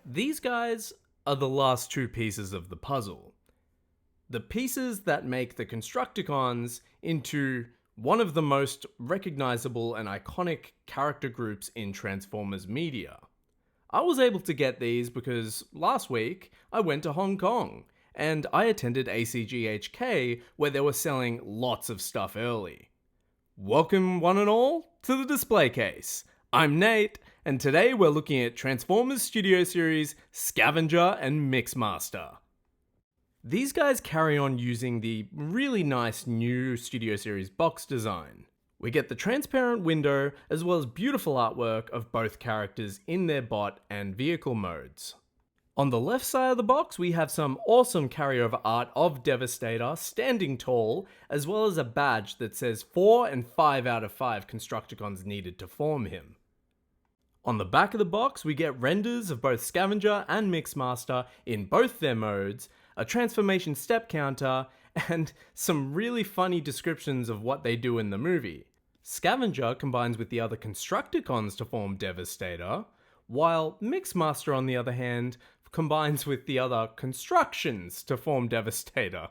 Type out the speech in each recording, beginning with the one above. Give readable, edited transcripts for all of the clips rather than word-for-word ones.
These guys are the last two pieces of the puzzle. The pieces that make the Constructicons into one of the most recognizable and iconic character groups in Transformers media. I was able to get these because last week I went to Hong Kong and I attended ACGHK where they were selling lots of stuff early. Welcome one and all to the display case. I'm Nate, and today we're looking at Transformers Studio Series Scavenger and Mixmaster. These guys carry on using the really nice new Studio Series box design. We get the transparent window as well as beautiful artwork of both characters in their bot and vehicle modes. On the left side of the box we have some awesome carryover art of Devastator standing tall, as well as a badge that says 4 and 5 out of 5 Constructicons needed to form him. On the back of the box we get renders of both Scavenger and Mixmaster in both their modes, a transformation step counter, and some really funny descriptions of what they do in the movie. Scavenger combines with the other Constructicons to form Devastator, while Mixmaster on the other hand combines with the other constructions to form Devastator.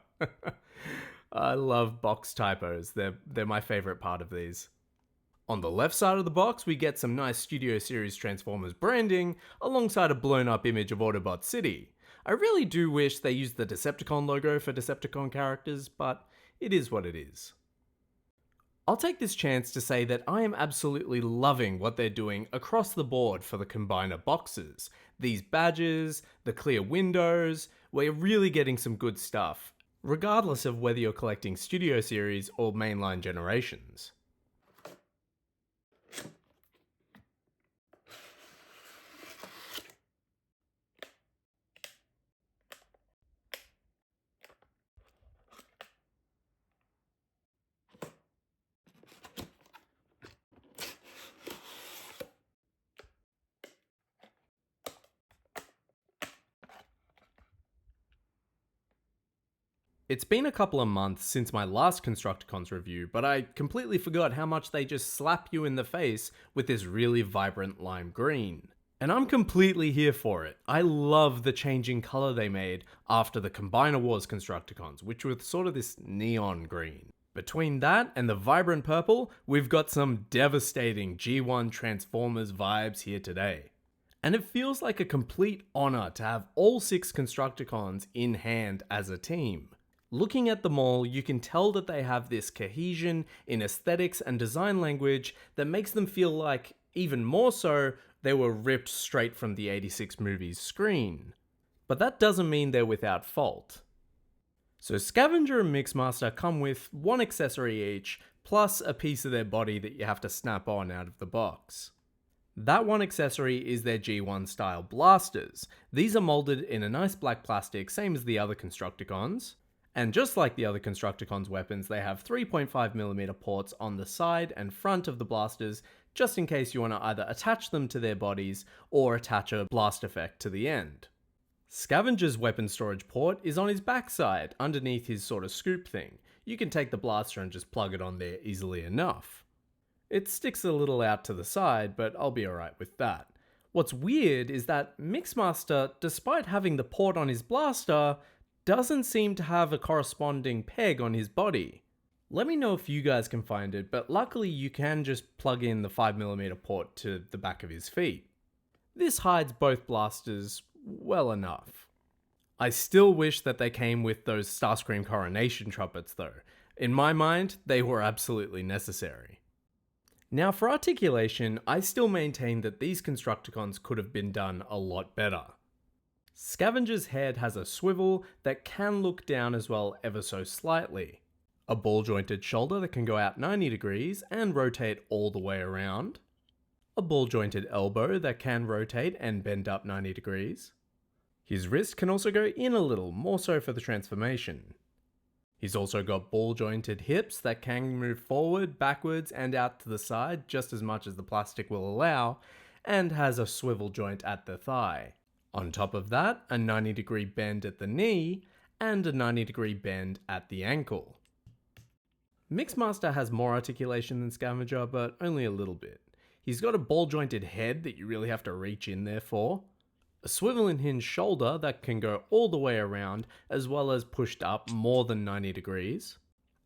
I love box typos, they're my favourite part of these. On the left side of the box we get some nice Studio Series Transformers branding alongside a blown up image of Autobot City. I really do wish they used the Decepticon logo for Decepticon characters, but it is what it is. I'll take this chance to say that I am absolutely loving what they're doing across the board for the Combiner boxes. These badges, the clear windows, we're really getting some good stuff, regardless of whether you're collecting Studio Series or mainline generations. It's been a couple of months since my last Constructicons review, but I completely forgot how much they just slap you in the face with this really vibrant lime green. And I'm completely here for it. I love the changing colour they made after the Combiner Wars Constructicons, which were sort of this neon green. Between that and the vibrant purple, we've got some devastating G1 Transformers vibes here today. And it feels like a complete honour to have all 6 Constructicons in hand as a team. Looking at them all, you can tell that they have this cohesion in aesthetics and design language that makes them feel like, even more so, they were ripped straight from the 86 movie's screen. But that doesn't mean they're without fault. So Scavenger and Mixmaster come with one accessory each, plus a piece of their body that you have to snap on out of the box. That one accessory is their G1 style blasters. These are molded in a nice black plastic, same as the other Constructicons. And just like the other Constructicons' weapons, they have 3.5mm ports on the side and front of the blasters, just in case you want to either attach them to their bodies or attach a blast effect to the end. Scavenger's weapon storage port is on his backside, underneath his sort of scoop thing. You can take the blaster and just plug it on there easily enough. It sticks a little out to the side, but I'll be alright with that. What's weird is that Mixmaster, despite having the port on his blaster, doesn't seem to have a corresponding peg on his body. Let me know if you guys can find it, but luckily you can just plug in the 5mm port to the back of his feet. This hides both blasters well enough. I still wish that they came with those Starscream coronation trumpets though. In my mind, they were absolutely necessary. Now for articulation, I still maintain that these Constructicons could have been done a lot better. Scavenger's head has a swivel that can look down as well ever so slightly. A ball jointed shoulder that can go out 90 degrees and rotate all the way around. A ball jointed elbow that can rotate and bend up 90 degrees. His wrist can also go in a little, more so for the transformation. He's also got ball jointed hips that can move forward, backwards and out to the side just as much as the plastic will allow, and has a swivel joint at the thigh. On top of that, a 90-degree bend at the knee, and a 90-degree bend at the ankle. Mixmaster has more articulation than Scavenger, but only a little bit. He's got a ball-jointed head that you really have to reach in there for. a swivel and hinge shoulder that can go all the way around as well as pushed up more than 90 degrees,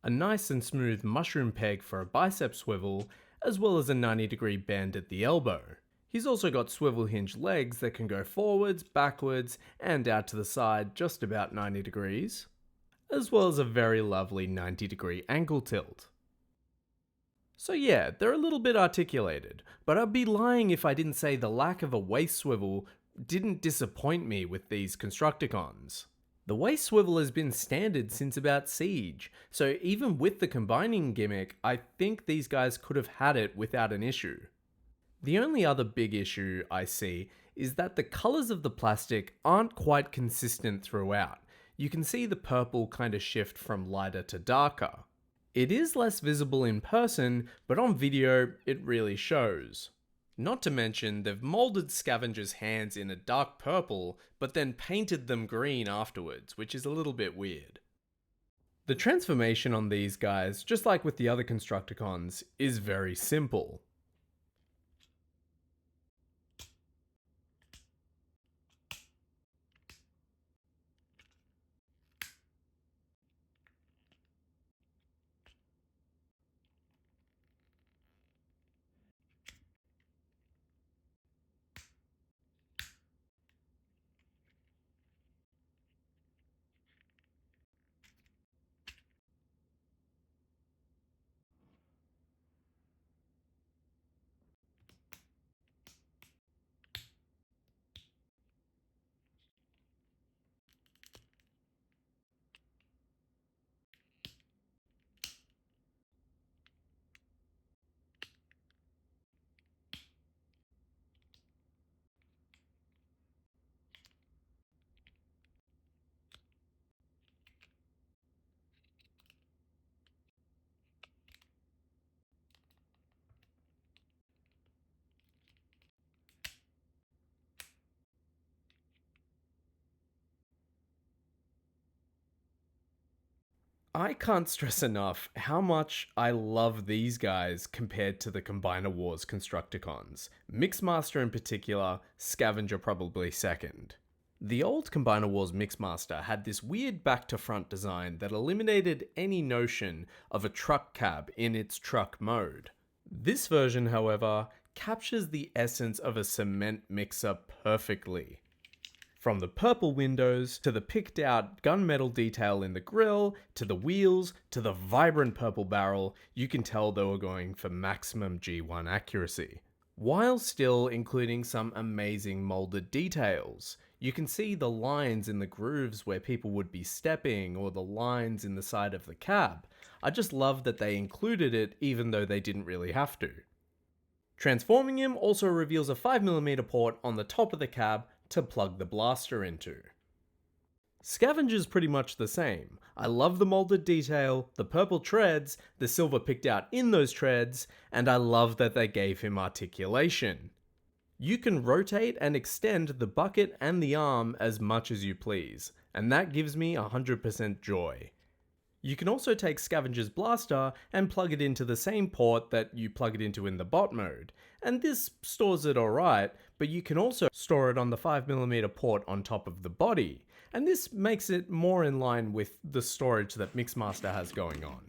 a nice and smooth mushroom peg for a bicep swivel, as well as a 90-degree bend at the elbow. He's also got swivel hinge legs that can go forwards, backwards, and out to the side just about 90 degrees, as well as a very lovely 90-degree ankle tilt. So yeah, they're a little bit articulated, but I'd be lying if I didn't say the lack of a waist swivel didn't disappoint me with these Constructicons. The waist swivel has been standard since about Siege, so even with the combining gimmick, I think these guys could have had it without an issue. The only other big issue I see is that the colours of the plastic aren't quite consistent throughout. You can see the purple kind of shift from lighter to darker. It is less visible in person, but on video it really shows. Not to mention, they've moulded Scavenger's hands in a dark purple, but then painted them green afterwards, which is a little bit weird. The transformation on these guys, just like with the other Constructicons, is very simple. I can't stress enough how much I love these guys compared to the Combiner Wars Constructicons. Mixmaster in particular, Scavenger probably second. The old Combiner Wars Mixmaster had this weird back to front design that eliminated any notion of a truck cab in its truck mode. This version, however, captures the essence of a cement mixer perfectly. From the purple windows, to the picked out gunmetal detail in the grille, to the wheels, to the vibrant purple barrel, you can tell they were going for maximum G1 accuracy. While still including some amazing molded details. You can see the lines in the grooves where people would be stepping, or the lines in the side of the cab. I just love that they included it even though they didn't really have to. Transforming him also reveals a 5mm port on the top of the cab to plug the blaster into. Scavenger's pretty much the same. I love the molded detail, the purple treads, the silver picked out in those treads, and I love that they gave him articulation. You can rotate and extend the bucket and the arm as much as you please, and that gives me 100% joy. You can also take Scavenger's blaster and plug it into the same port that you plug it into in the bot mode, and this stores it alright, but you can also store it on the 5mm port on top of the body, and this makes it more in line with the storage that Mixmaster has going on.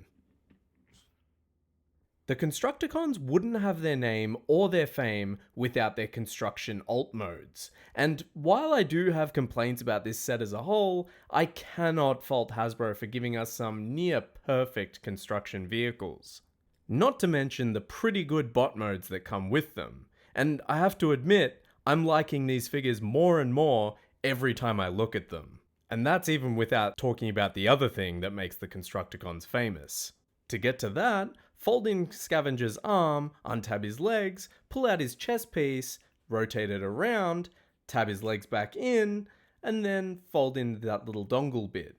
The Constructicons wouldn't have their name or their fame without their construction alt modes, and while I do have complaints about this set as a whole, I cannot fault Hasbro for giving us some near perfect construction vehicles. Not to mention the pretty good bot modes that come with them, and I have to admit, I'm liking these figures more and more every time I look at them. And that's even without talking about the other thing that makes the Constructicons famous. To get to that, fold in Scavenger's arm, untab his legs, pull out his chest piece, rotate it around, tab his legs back in, and then fold in that little dongle bit.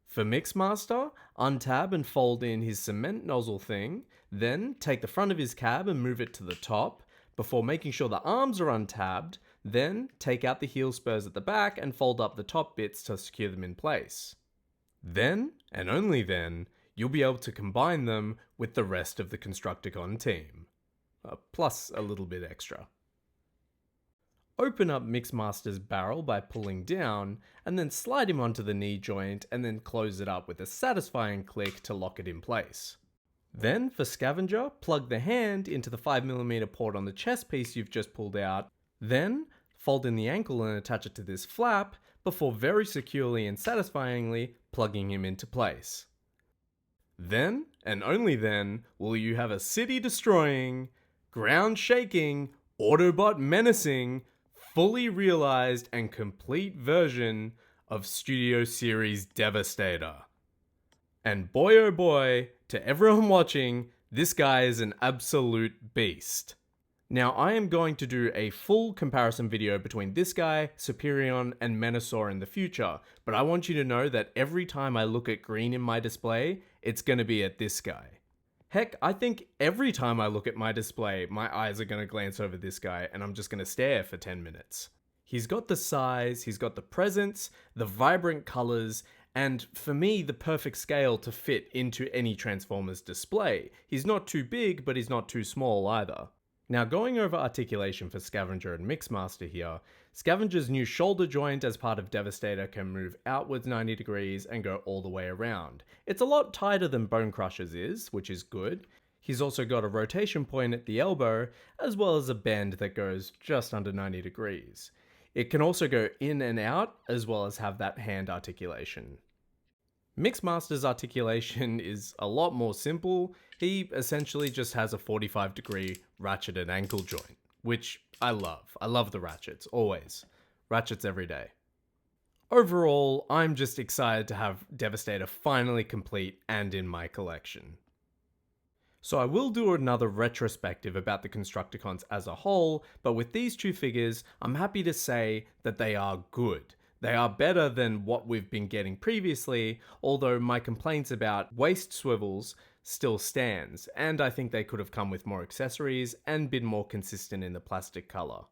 For Mixmaster, untab and fold in his cement nozzle thing, then take the front of his cab and move it to the top, before making sure the arms are untabbed, then take out the heel spurs at the back and fold up the top bits to secure them in place. Then, and only then, you'll be able to combine them with the rest of the Constructicon team. Plus a little bit extra. Open up Mixmaster's barrel by pulling down, and then slide him onto the knee joint and then close it up with a satisfying click to lock it in place. Then, for Scavenger, plug the hand into the 5mm port on the chest piece you've just pulled out, then fold in the ankle and attach it to this flap before very securely and satisfyingly plugging him into place. Then, and only then, will you have a city-destroying, ground-shaking, Autobot menacing, fully realized and complete version of Studio Series Devastator. And boy oh boy, to everyone watching, this guy is an absolute beast. Now I am going to do a full comparison video between this guy, Superion, and Menasor in the future, but I want you to know that every time I look at green in my display, it's going to be at this guy. Heck, I think every time I look at my display, my eyes are going to glance over this guy and I'm just going to stare for 10 minutes. He's got the size, he's got the presence, the vibrant colors, and for me, the perfect scale to fit into any Transformers display. He's not too big, but he's not too small either. Now going over articulation for Scavenger and Mixmaster here, Scavenger's new shoulder joint as part of Devastator can move outwards 90 degrees and go all the way around. It's a lot tighter than Bone Crusher's is, which is good. He's also got a rotation point at the elbow, as well as a bend that goes just under 90 degrees. It can also go in and out, as well as have that hand articulation. Mixmaster's articulation is a lot more simple. He essentially just has a 45-degree ratcheted ankle joint, which I love. I love the ratchets, always. Ratchets every day. Overall, I'm just excited to have Devastator finally complete and in my collection. So I will do another retrospective about the Constructicons as a whole, but with these two figures, I'm happy to say that they are good. They are better than what we've been getting previously, although my complaints about waist swivels still stands, and I think they could have come with more accessories and been more consistent in the plastic color.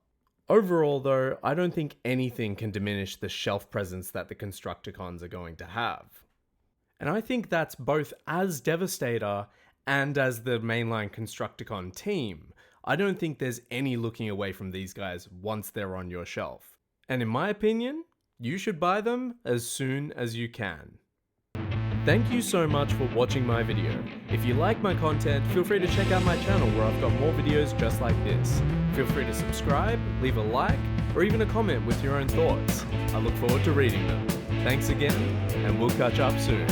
Overall though, I don't think anything can diminish the shelf presence that the Constructicons are going to have. And I think that's both as Devastator and as the mainline Constructicon team. I don't think there's any looking away from these guys once they're on your shelf. And in my opinion, you should buy them as soon as you can. Thank you so much for watching my video. If you like my content, feel free to check out my channel where I've got more videos just like this. Feel free to subscribe, leave a like, or even a comment with your own thoughts. I look forward to reading them. Thanks again, and we'll catch up soon.